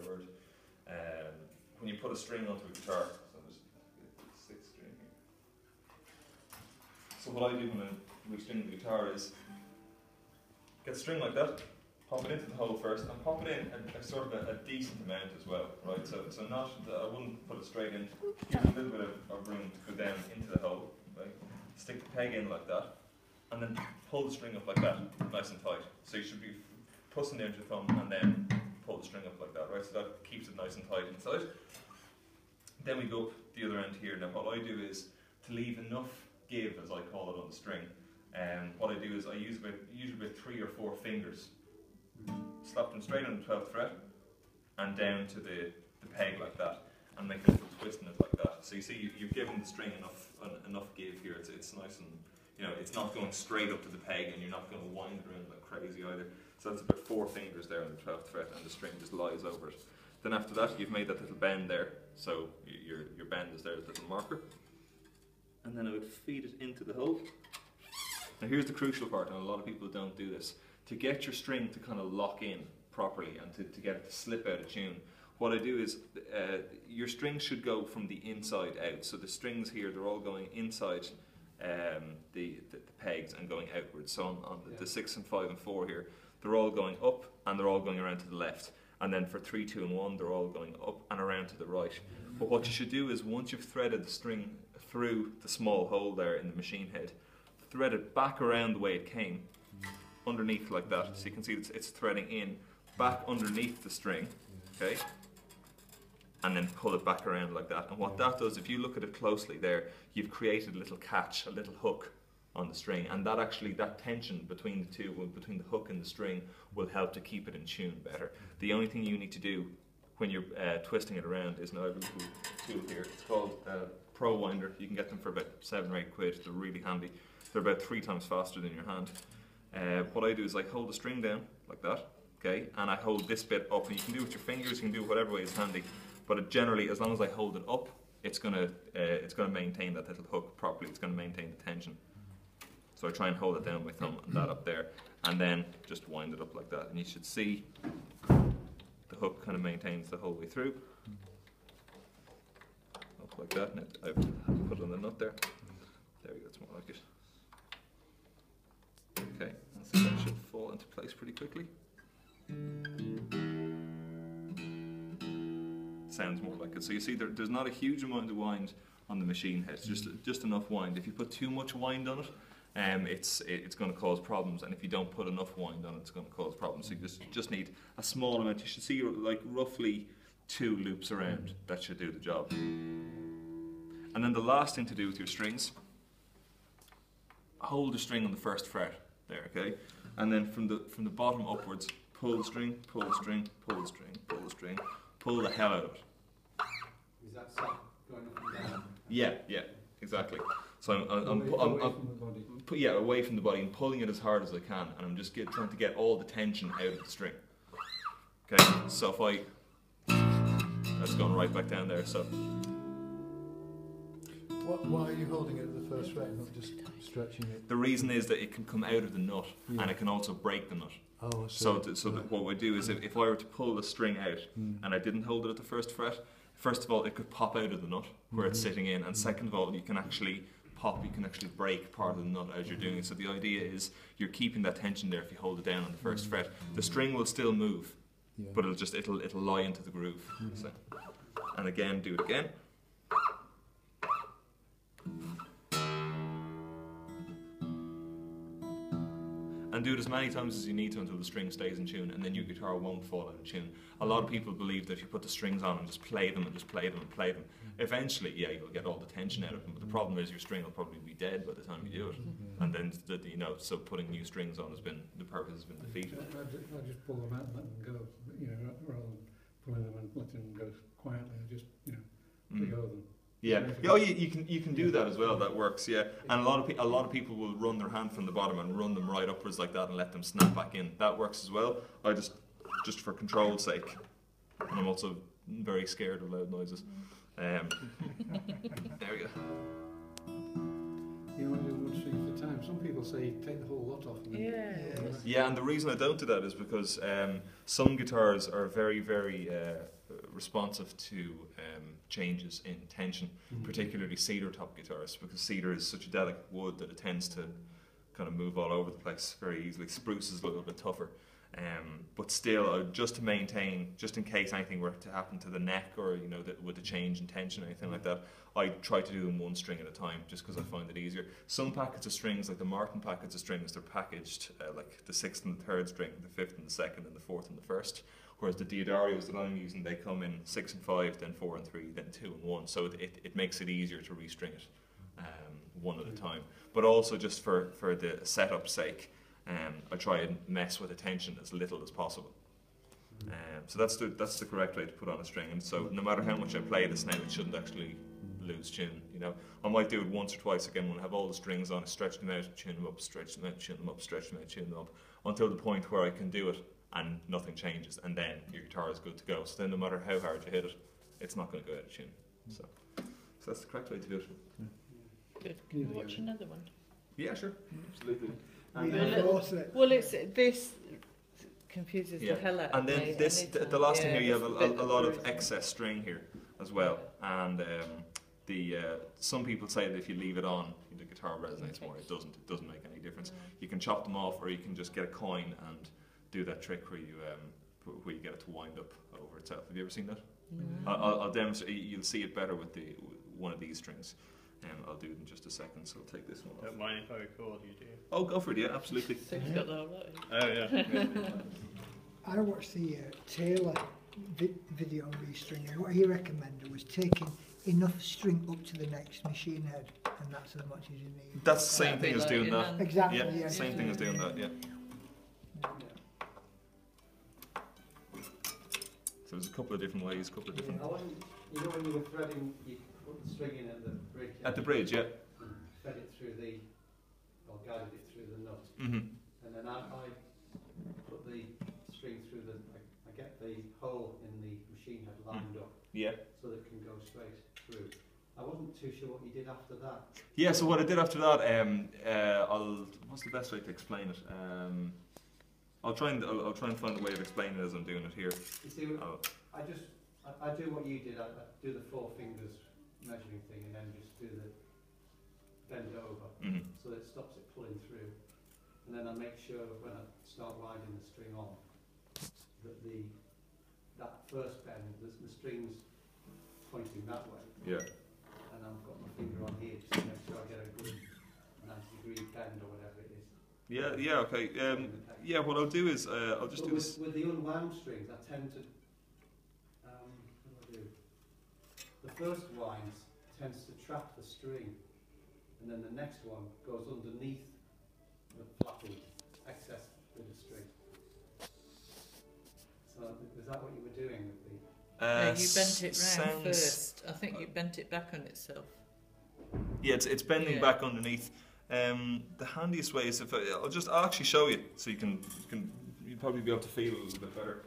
word. When you put a string onto a guitar, so there's a 6 string here. So what I do when we string the guitar is get a string like that, pop it into the hole first, and pop it in a sort of a decent amount as well, right? So not I wouldn't put it straight in. Give it a little bit of room to go down into the hole, right? Stick the peg in like that, and then pull the string up like that, nice and tight. So you should be pressing down to your thumb and then pull the string up like that, right? So that keeps it nice and tight inside. Then we go up the other end here. Now what I do is to leave enough give, as I call it, on the string. What I do is I use usually about 3 or 4 fingers, slap them straight on the 12th fret and down to the peg like that, and make a little twist in it like that. So you see you've given the string enough give here. It's nice and, you know, it's not going straight up to the peg, and you're not going to wind it around like crazy either. So that's about 4 fingers there on the 12th fret, and the string just lies over it. Then after that, you've made that little bend there, so your bend is there, a little marker. And then I would feed it into the hole. Now here's the crucial part, and a lot of people don't do this. To get your string to kind of lock in properly and to get it to slip out of tune, what I do is your strings should go from the inside out. So the strings here, they're all going inside the pegs and going outwards. So on the 6 and 5 and 4 here, they're all going up and they're all going around to the left. And then for 3, 2 and 1, they're all going up and around to the right. But what you should do is, once you've threaded the string through the small hole there in the machine head, thread it back around the way it came, underneath like that. So you can see it's threading in, back underneath the string, okay? And then pull it back around like that. And what that does, if you look at it closely there, you've created a little catch, a little hook on the string, and that tension between the two, between the hook and the string, will help to keep it in tune better. The only thing you need to do when you're twisting it around is, now I have a little tool here, it's called Pro Winder. You can get them for about 7 or 8 quid, they're really handy. They're about 3 times faster than your hand. What I do is I hold the string down like that, okay, and I hold this bit up, and you can do it with your fingers, you can do it whatever way is handy, but it generally, as long as I hold it up, it's gonna maintain that little hook properly, it's gonna maintain the tension. So I try and hold it down with my thumb and that up there, and then just wind it up like that, and you should see the hook kind of maintains the whole way through. Up like that, and I've put it on the nut there. There we go, it's more like it. Okay, so that should fall into place pretty quickly. Sounds more like it. So you see there's not a huge amount of wind on the machine head, it's just enough wind. If you put too much wind on it, it's going to cause problems, and if you don't put enough wind on it, it's going to cause problems. So you just need a small amount. You should see like roughly 2 loops around. That should do the job. And then the last thing to do with your strings, hold the string on the 1st fret there, okay? And then from the bottom upwards, pull the string, pull the string, pull the string, pull the string, pull the hell out of it. Is that stuff going up and down? Yeah, exactly. So away from the body. Yeah, away from the body, and pulling it as hard as I can, and I'm just trying to get all the tension out of the string. Okay, so if that's going right back down there. So why are you holding it at the 1st fret, not just stretching it? the reason is that it can come out of the nut, and it can also break the nut. Oh, I see. So what we do is, if I were to pull the string out and I didn't hold it at the 1st fret, first of all, it could pop out of the nut where it's sitting in, and second of all, you can actually break part of the nut as you're doing it. So the idea is you're keeping that tension there if you hold it down on the 1st fret. The string will still move, but it'll lie into the groove. So, and again, do it again. And do it as many times as you need to until the string stays in tune, and then your guitar won't fall out of tune. A lot of people believe that if you put the strings on and just play them and just play them and play them, eventually, yeah, you'll get all the tension out of them. But the problem is your string will probably be dead by the time you do it. And then, so putting new strings on the purpose has been defeated. I just pull them out and let them go, rather than pulling them and letting them go quietly. I just, let go of them. Yeah. Oh, you can do that as well. That works. Yeah. And a lot of people will run their hand from the bottom and run them right upwards like that and let them snap back in. That works as well. I just for control's sake, and I'm also very scared of loud noises. There we go. You want to do one string at a time. Some people say take the whole lot off. And then, Yeah. Yeah, and the reason I don't do that is because some guitars are very, very responsive to changes in tension, particularly cedar top guitars, because cedar is such a delicate wood that it tends to kind of move all over the place very easily. Spruce is a little bit tougher. But still, just to maintain, just in case anything were to happen to the neck, or you know, with the change in tension or anything like that, I try to do them one string at a time, just because I find it easier. Some packets of strings, like the Martin packets of strings, they're packaged like the 6th and the 3rd string, the 5th and the 2nd, and the 4th and the 1st. Whereas the Diodarios that I'm using, they come in 6 and 5, then 4 and 3, then 2 and 1. So it makes it easier to restring it one at a time. But also just for the setup's sake, I try and mess with the tension as little as possible. So that's the correct way to put on a string. And so no matter how much I play this now, it shouldn't actually lose tune. You know, I might do it once or twice again when I have all the strings on, stretch them out, tune them up, stretch them out, tune them up, stretch them out, tune them up, until the point where I can do it and nothing changes, and then your guitar is good to go. So then no matter how hard you hit it, it's not going to go out of tune. So that's the correct way to do it. Good. Can you watch another one? Yeah, sure. Absolutely. Well, this confuses the hell out of me. And then the last thing here, you have a lot of excess string here as well. And some people say that if you leave it on, the guitar resonates more. It doesn't. It doesn't make any difference. You can chop them off, or you can just get a coin and do that trick where you get it to wind up over itself. Have you ever seen that? I'll demonstrate. You'll see it better with one of these strings. I'll do it in just a second, so I'll take this one off. Don't mind if I record you, do you? Oh, go for it, yeah, absolutely. So you've got the whole lot. Oh, yeah. I watched the Taylor video on restringing. What he recommended was taking enough string up to the next machine head, and that's as much as you need. That's the same thing as doing that. Exactly, Yeah, yeah. same thing as doing that, yeah. So there's a couple of different ways, You know when you were threading, you put the string in at the bridge? At the bridge, yeah. And fed it through guided it through the nut. Mm-hmm. And then I put the string through I get the hole in the machine head lined up. Yeah. So that it can go straight through. I wasn't too sure what you did after that. Yeah, so what I did after that, what's the best way to explain it? I'll try and find a way of explaining it as I'm doing it here. You see, I do what you did. I do the 4 fingers measuring thing, and then just do the bend over, so that it stops it pulling through. And then I make sure when I start riding the string on, that that first bend, the string's pointing that way. Yeah. And I've got my finger on here just to make sure I get a good 90-degree bend or whatever it is. Yeah, okay. Yeah, what I'll do is I'll just do this. With the unwound strings, I tend to. What do I do? The first wind tends to trap the string, and then the next one goes underneath the flappy excess bit of string. So is that what you were doing with the? No, you bent it round first. I think you bent it back on itself. Yeah, it's bending back underneath. The handiest way is I'll actually show you, so you'll probably be able to feel it a little bit better.